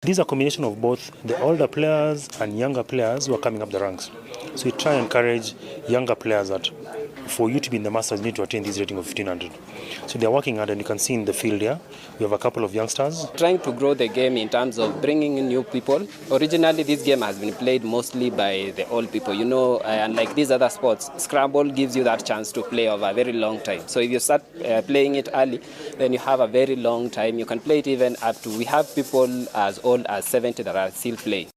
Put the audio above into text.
These are a combination of both the older players and younger players who are coming up the ranks. So we try and encourage younger players that for you to be in the Masters, you need to attain this rating of 1500. So they're working hard, and you can see in the field here, we have a couple of youngsters. Trying to grow the game in terms of bringing in new people. Originally, this game has been played mostly by the old people. You know, unlike these other sports, Scrabble gives you that chance to play over a very long time. So if you start playing it early, then you have a very long time. You can play it even up to, we have people as old as 70 that are still playing.